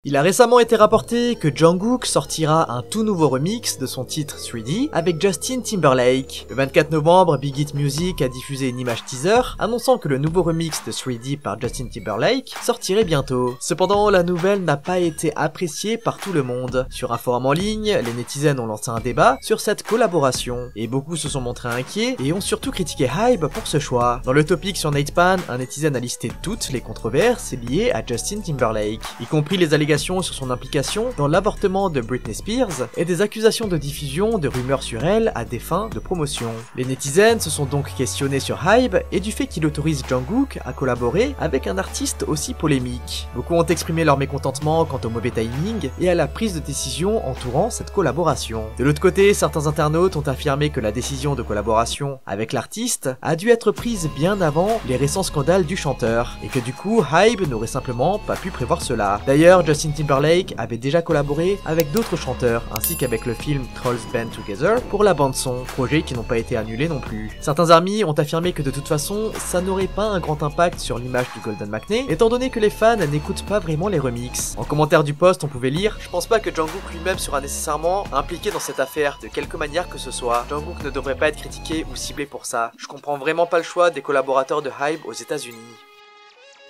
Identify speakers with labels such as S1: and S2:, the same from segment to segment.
S1: Il a récemment été rapporté que Jungkook sortira un tout nouveau remix de son titre 3D avec Justin Timberlake. Le 24 novembre, Big Hit Music a diffusé une image teaser annonçant que le nouveau remix de 3D par Justin Timberlake sortirait bientôt. Cependant, la nouvelle n'a pas été appréciée par tout le monde. Sur un forum en ligne, les netizens ont lancé un débat sur cette collaboration, et beaucoup se sont montrés inquiets et ont surtout critiqué Hybe pour ce choix. Dans le topic sur Natepan, un netizen a listé toutes les controverses liées à Justin Timberlake, y compris les allégations sur son implication dans l'avortement de Britney Spears et des accusations de diffusion de rumeurs sur elle à des fins de promotion. Les netizens se sont donc questionnés sur Hybe et du fait qu'il autorise Jungkook à collaborer avec un artiste aussi polémique. Beaucoup ont exprimé leur mécontentement quant au mauvais timing et à la prise de décision entourant cette collaboration. De l'autre côté, certains internautes ont affirmé que la décision de collaboration avec l'artiste a dû être prise bien avant les récents scandales du chanteur et que du coup Hybe n'aurait simplement pas pu prévoir cela. D'ailleurs, Justin Timberlake avait déjà collaboré avec d'autres chanteurs, ainsi qu'avec le film Trolls Band Together pour la bande-son, projets qui n'ont pas été annulés non plus. Certains amis ont affirmé que de toute façon, ça n'aurait pas un grand impact sur l'image du Golden McNay, étant donné que les fans n'écoutent pas vraiment les remixes. En commentaire du post, on pouvait lire « Je pense pas que Jungkook lui-même sera nécessairement impliqué dans cette affaire, de quelque manière que ce soit. Jungkook ne devrait pas être critiqué ou ciblé pour ça. Je comprends vraiment pas le choix des collaborateurs de Hybe aux États-Unis. »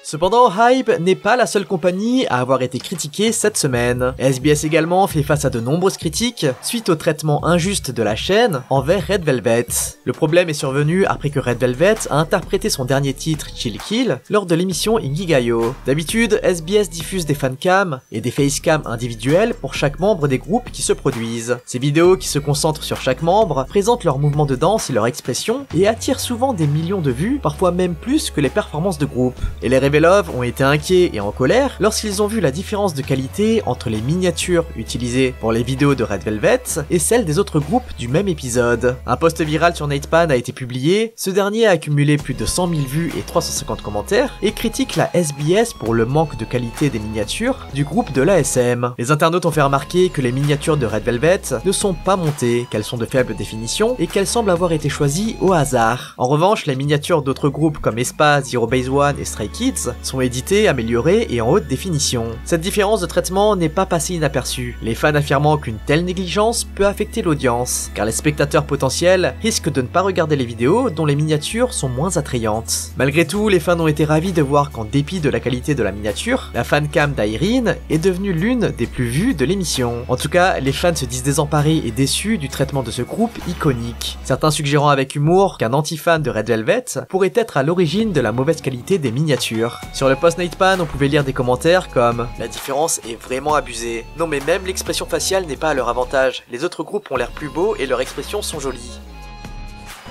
S1: Cependant, Hybe n'est pas la seule compagnie à avoir été critiquée cette semaine. SBS également fait face à de nombreuses critiques suite au traitement injuste de la chaîne envers Red Velvet. Le problème est survenu après que Red Velvet a interprété son dernier titre, Chill Kill, lors de l'émission Inkigayo. D'habitude, SBS diffuse des fancams et des facecams individuels pour chaque membre des groupes qui se produisent. Ces vidéos qui se concentrent sur chaque membre présentent leurs mouvements de danse et leurs expressions et attirent souvent des millions de vues, parfois même plus que les performances de groupe. Et les Love ont été inquiets et en colère lorsqu'ils ont vu la différence de qualité entre les miniatures utilisées pour les vidéos de Red Velvet et celles des autres groupes du même épisode. Un post viral sur Natepan a été publié, ce dernier a accumulé plus de 100 000 vues et 350 commentaires et critique la SBS pour le manque de qualité des miniatures du groupe de l'ASM. Les internautes ont fait remarquer que les miniatures de Red Velvet ne sont pas montées, qu'elles sont de faible définition et qu'elles semblent avoir été choisies au hasard. En revanche, les miniatures d'autres groupes comme aespa, Zero Base One et Stray Kids sont édités, améliorés et en haute définition. Cette différence de traitement n'est pas passée inaperçue, les fans affirmant qu'une telle négligence peut affecter l'audience, car les spectateurs potentiels risquent de ne pas regarder les vidéos dont les miniatures sont moins attrayantes. Malgré tout, les fans ont été ravis de voir qu'en dépit de la qualité de la miniature, la fancam d'Irene est devenue l'une des plus vues de l'émission. En tout cas, les fans se disent désemparés et déçus du traitement de ce groupe iconique. Certains suggérant avec humour qu'un anti-fan de Red Velvet pourrait être à l'origine de la mauvaise qualité des miniatures. Sur le post Natepan, on pouvait lire des commentaires comme « La différence est vraiment abusée. Non mais même l'expression faciale n'est pas à leur avantage. Les autres groupes ont l'air plus beaux et leurs expressions sont jolies. »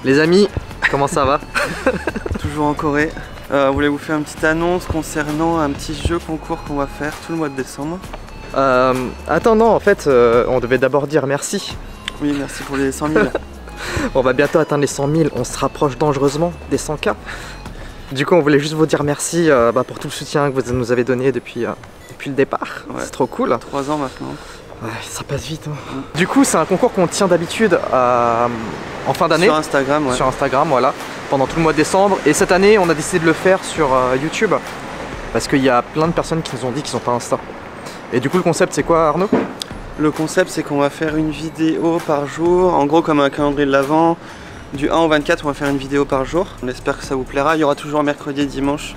S1: Les amis, comment ça va?
S2: Toujours en Corée. On voulait vous faire une petite annonce concernant un petit jeu concours qu'on va faire tout le mois de décembre.
S1: Attends, non, en fait, on devait d'abord dire merci.
S2: Oui, merci pour les 100 000.
S1: On va bientôt atteindre les 100 000, on se rapproche dangereusement des 100K. Du coup, on voulait juste vous dire merci pour tout le soutien que vous nous avez donné depuis le départ. Ouais. C'est trop cool.
S2: 3 ans maintenant.
S1: Ouais, ça passe vite. Hein. Du coup, c'est un concours qu'on tient d'habitude en fin d'année.
S2: Sur Instagram, ouais.
S1: Sur Instagram, voilà. Pendant tout le mois de décembre. Et cette année, on a décidé de le faire sur YouTube. Parce qu'il y a plein de personnes qui nous ont dit qu'ils n'ont pas Insta. Et du coup, le concept, c'est quoi, Arnaud?
S2: Le concept, c'est qu'on va faire une vidéo par jour. En gros, comme un calendrier de l'Avent. Du 1 au 24, on va faire une vidéo par jour. On espère que ça vous plaira. Il y aura toujours mercredi et dimanche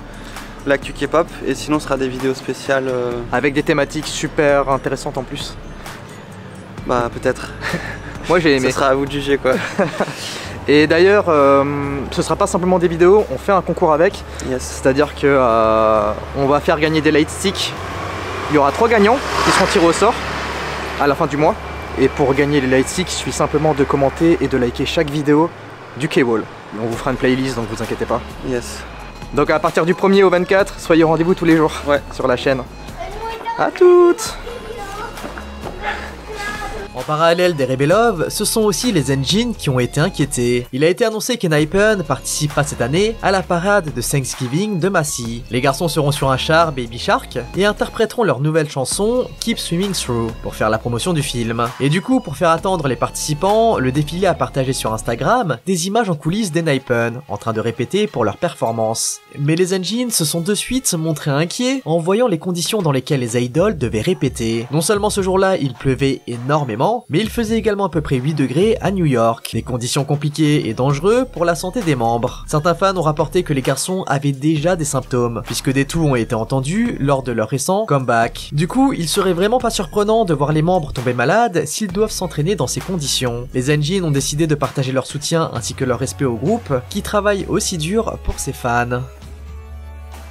S2: l'actu K-pop. Et sinon, ce sera des vidéos spéciales.
S1: Avec des thématiques super intéressantes en plus.
S2: Bah, peut-être.
S1: Moi, j'ai aimé.
S2: Ce sera à vous de juger, quoi.
S1: Et d'ailleurs, ce sera pas simplement des vidéos, on fait un concours avec.
S2: Yes.
S1: C'est-à-dire que on va faire gagner des light sticks. Il y aura 3 gagnants qui seront tirés au sort à la fin du mois. Et pour gagner les light sticks, il suffit simplement de commenter et de liker chaque vidéo du K-Wall. On vous fera une playlist, donc vous inquiétez pas.
S2: Yes.
S1: Donc à partir du 1er au 24, soyez au rendez-vous tous les jours sur la chaîne. À toutes! En parallèle des Rebelov, ce sont aussi les Engine qui ont été inquiétés. Il a été annoncé qu'Enhypen participera cette année à la parade de Thanksgiving de Massey. Les garçons seront sur un char Baby Shark et interpréteront leur nouvelle chanson Keep Swimming Through pour faire la promotion du film. Et du coup, pour faire attendre les participants, le défilé a partagé sur Instagram des images en coulisses d'Enhypen en train de répéter pour leur performance. Mais les Engine se sont de suite montrés inquiets en voyant les conditions dans lesquelles les idoles devaient répéter. Non seulement ce jour-là il pleuvait énormément, mais il faisait également à peu près 8 degrés à New York. Des conditions compliquées et dangereuses pour la santé des membres. Certains fans ont rapporté que les garçons avaient déjà des symptômes, puisque des toux ont été entendus lors de leur récent comeback. Du coup, il serait vraiment pas surprenant de voir les membres tomber malades s'ils doivent s'entraîner dans ces conditions. Les Engine ont décidé de partager leur soutien ainsi que leur respect au groupe, qui travaille aussi dur pour ses fans.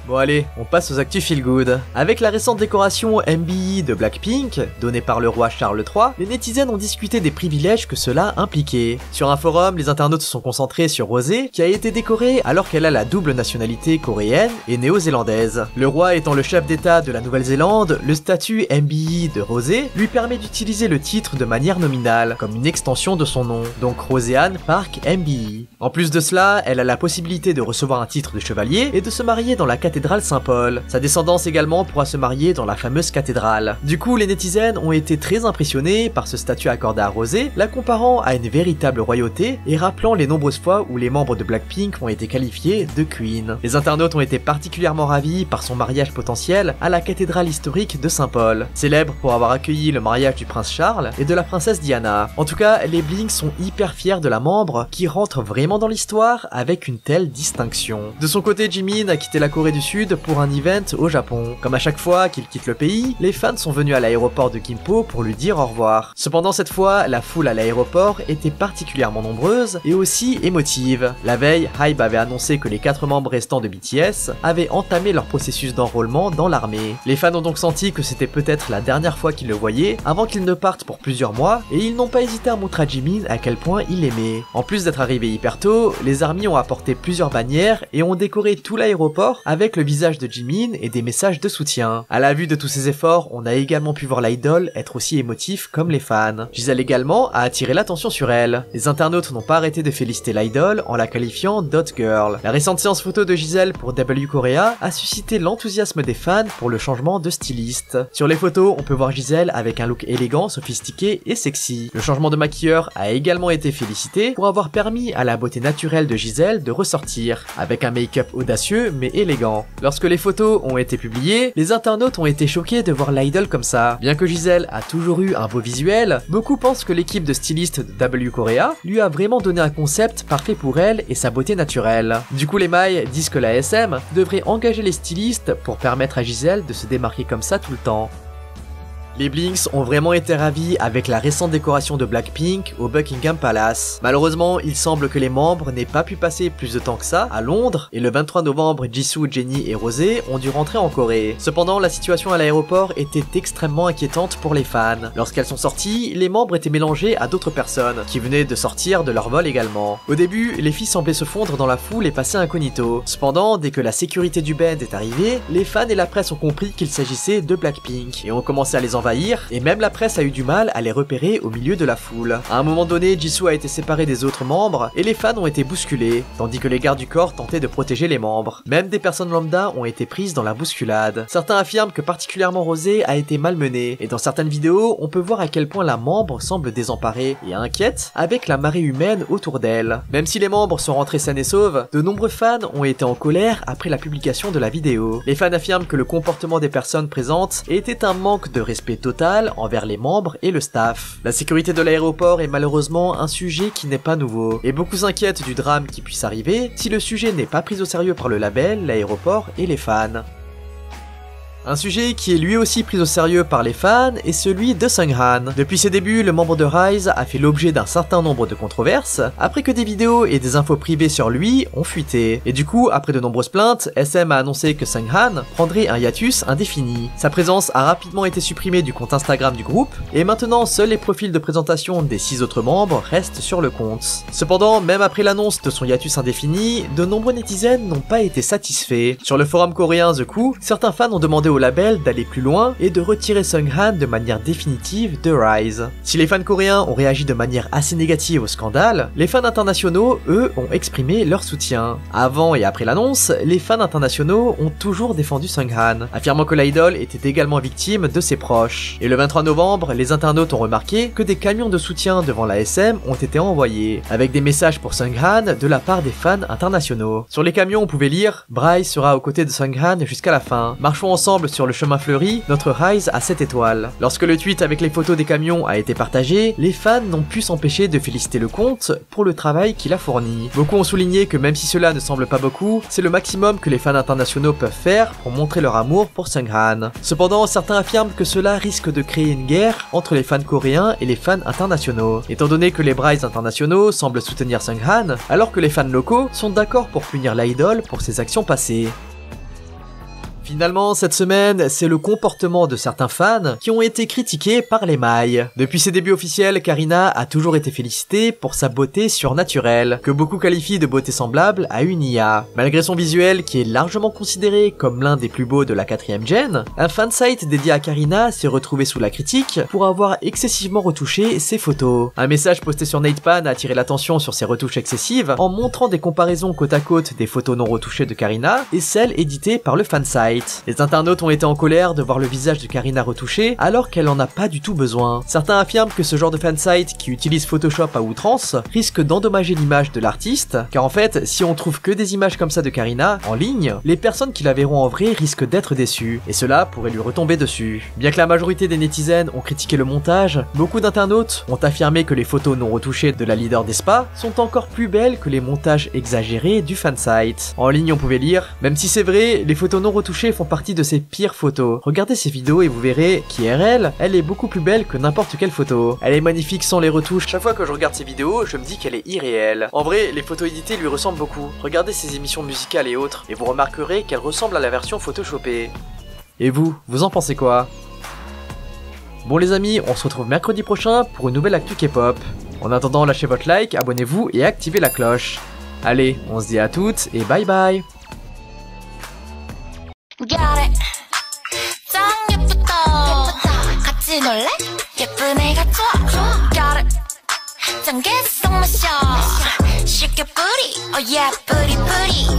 S1: Bon allez, on passe aux actus feel good. Avec la récente décoration MBE de Blackpink, donnée par le roi Charles III, les netizens ont discuté des privilèges que cela impliquait. Sur un forum, les internautes se sont concentrés sur Rosé, qui a été décorée alors qu'elle a la double nationalité coréenne et néo-zélandaise. Le roi étant le chef d'état de la Nouvelle-Zélande, le statut MBE de Rosé lui permet d'utiliser le titre de manière nominale, comme une extension de son nom, donc Roséanne Park MBE. En plus de cela, elle a la possibilité de recevoir un titre de chevalier et de se marier dans la cathédrale Saint-Paul. Sa descendance également pourra se marier dans la fameuse cathédrale. Du coup, les netizens ont été très impressionnés par ce statut accordé à Rosé, la comparant à une véritable royauté et rappelant les nombreuses fois où les membres de Blackpink ont été qualifiés de Queen. Les internautes ont été particulièrement ravis par son mariage potentiel à la cathédrale historique de Saint-Paul, célèbre pour avoir accueilli le mariage du prince Charles et de la princesse Diana. En tout cas, les Blinks sont hyper fiers de la membre qui rentre vraiment dans l'histoire avec une telle distinction. De son côté, Jimin a quitté la Corée du Sud pour un event au Japon. Comme à chaque fois qu'il quitte le pays, les fans sont venus à l'aéroport de Gimpo pour lui dire au revoir. Cependant cette fois, la foule à l'aéroport était particulièrement nombreuse et aussi émotive. La veille, Hybe avait annoncé que les 4 membres restants de BTS avaient entamé leur processus d'enrôlement dans l'armée. Les fans ont donc senti que c'était peut-être la dernière fois qu'ils le voyaient avant qu'ils ne partent pour plusieurs mois et ils n'ont pas hésité à montrer à Jimin à quel point il l'aimait. En plus d'être arrivé hyper tôt, les armies ont apporté plusieurs bannières et ont décoré tout l'aéroport avec le visage de Jimin et des messages de soutien. À la vue de tous ces efforts, on a également pu voir l'idol être aussi émotif comme les fans. Giselle également a attiré l'attention sur elle. Les internautes n'ont pas arrêté de féliciter l'idol en la qualifiant d'Hot Girl. La récente séance photo de Giselle pour W Korea a suscité l'enthousiasme des fans pour le changement de styliste. Sur les photos, on peut voir Giselle avec un look élégant, sophistiqué et sexy. Le changement de maquilleur a également été félicité pour avoir permis à la beauté naturelle de Giselle de ressortir, avec un make-up audacieux mais élégant. Lorsque les photos ont été publiées, les internautes ont été choqués de voir l'idol comme ça. Bien que Giselle a toujours eu un beau visuel, beaucoup pensent que l'équipe de stylistes de W Korea lui a vraiment donné un concept parfait pour elle et sa beauté naturelle. Du coup les mailles disent que la SM devrait engager les stylistes pour permettre à Giselle de se démarquer comme ça tout le temps. Les Blinks ont vraiment été ravis avec la récente décoration de Blackpink au Buckingham Palace. Malheureusement, il semble que les membres n'aient pas pu passer plus de temps que ça à Londres, et le 23 novembre, Jisoo, Jennie et Rosé ont dû rentrer en Corée. Cependant, la situation à l'aéroport était extrêmement inquiétante pour les fans. Lorsqu'elles sont sorties, les membres étaient mélangés à d'autres personnes, qui venaient de sortir de leur vol également. Au début, les filles semblaient se fondre dans la foule et passer incognito. Cependant, dès que la sécurité du band est arrivée, les fans et la presse ont compris qu'il s'agissait de Blackpink, et ont commencé à les envahir, et même la presse a eu du mal à les repérer au milieu de la foule. À un moment donné, Jisoo a été séparé des autres membres, et les fans ont été bousculés, tandis que les gardes du corps tentaient de protéger les membres. Même des personnes lambda ont été prises dans la bousculade. Certains affirment que particulièrement Rosé a été malmenée, et dans certaines vidéos, on peut voir à quel point la membre semble désemparée et inquiète avec la marée humaine autour d'elle. Même si les membres sont rentrés sains et saufs, de nombreux fans ont été en colère après la publication de la vidéo. Les fans affirment que le comportement des personnes présentes était un manque de respect total envers les membres et le staff. La sécurité de l'aéroport est malheureusement un sujet qui n'est pas nouveau, et beaucoup s'inquiètent du drame qui puisse arriver si le sujet n'est pas pris au sérieux par le label, l'aéroport et les fans. Un sujet qui est lui aussi pris au sérieux par les fans est celui de Sunghan. Depuis ses débuts, le membre de Rise a fait l'objet d'un certain nombre de controverses, après que des vidéos et des infos privées sur lui ont fuité. Et du coup, après de nombreuses plaintes, SM a annoncé que Sunghan prendrait un hiatus indéfini. Sa présence a rapidement été supprimée du compte Instagram du groupe, et maintenant seuls les profils de présentation des 6 autres membres restent sur le compte. Cependant, même après l'annonce de son hiatus indéfini, de nombreux netizens n'ont pas été satisfaits. Sur le forum coréen The Coup, certains fans ont demandé au label d'aller plus loin et de retirer Seunghan de manière définitive de Rise. Si les fans coréens ont réagi de manière assez négative au scandale, les fans internationaux, eux, ont exprimé leur soutien. Avant et après l'annonce, les fans internationaux ont toujours défendu Seunghan, affirmant que l'idol était également victime de ses proches. Et le 23 novembre, les internautes ont remarqué que des camions de soutien devant la SM ont été envoyés, avec des messages pour Seunghan de la part des fans internationaux. Sur les camions, on pouvait lire « Bryce sera aux côtés de Seunghan jusqu'à la fin. Marchons ensemble sur le chemin fleuri, notre Rise à 7 étoiles. » Lorsque le tweet avec les photos des camions a été partagé, les fans n'ont pu s'empêcher de féliciter le compte pour le travail qu'il a fourni. Beaucoup ont souligné que même si cela ne semble pas beaucoup, c'est le maximum que les fans internationaux peuvent faire pour montrer leur amour pour Seunghan. Cependant, certains affirment que cela risque de créer une guerre entre les fans coréens et les fans internationaux, étant donné que les Bryce internationaux semblent soutenir Seunghan, alors que les fans locaux sont d'accord pour punir l'idol pour ses actions passées. Finalement, cette semaine, c'est le comportement de certains fans qui ont été critiqués par les mailles. Depuis ses débuts officiels, Karina a toujours été félicitée pour sa beauté surnaturelle, que beaucoup qualifient de beauté semblable à une IA. Malgré son visuel qui est largement considéré comme l'un des plus beaux de la 4ème gen, un fansite dédié à Karina s'est retrouvé sous la critique pour avoir excessivement retouché ses photos. Un message posté sur Natepan a attiré l'attention sur ses retouches excessives en montrant des comparaisons côte à côte des photos non retouchées de Karina et celles éditées par le fansite. Les internautes ont été en colère de voir le visage de Karina retouché alors qu'elle en a pas du tout besoin. Certains affirment que ce genre de fansite qui utilise Photoshop à outrance risque d'endommager l'image de l'artiste, car en fait, si on trouve que des images comme ça de Karina en ligne, les personnes qui la verront en vrai risquent d'être déçues, et cela pourrait lui retomber dessus. Bien que la majorité des netizens ont critiqué le montage, beaucoup d'internautes ont affirmé que les photos non retouchées de la leader des spas sont encore plus belles que les montages exagérés du fansite. En ligne, on pouvait lire « Même si c'est vrai, les photos non retouchées font partie de ses pires photos. Regardez ces vidéos et vous verrez qu'IRL, elle est beaucoup plus belle que n'importe quelle photo. Elle est magnifique sans les retouches. Chaque fois que je regarde ces vidéos, je me dis qu'elle est irréelle. En vrai, les photos éditées lui ressemblent beaucoup. Regardez ses émissions musicales et autres, et vous remarquerez qu'elle ressemble à la version photoshopée. Et vous en pensez quoi? Bon les amis, on se retrouve mercredi prochain pour une nouvelle actu K-pop. En attendant, lâchez votre like, abonnez-vous et activez la cloche. Allez, on se dit à toutes et bye bye.
S3: Got it. 짱 예쁘다. 같이 놀래? 예쁜 애가 좋아. Got it. 짱 개성 마셔. Shake your booty. Oh yeah, booty booty.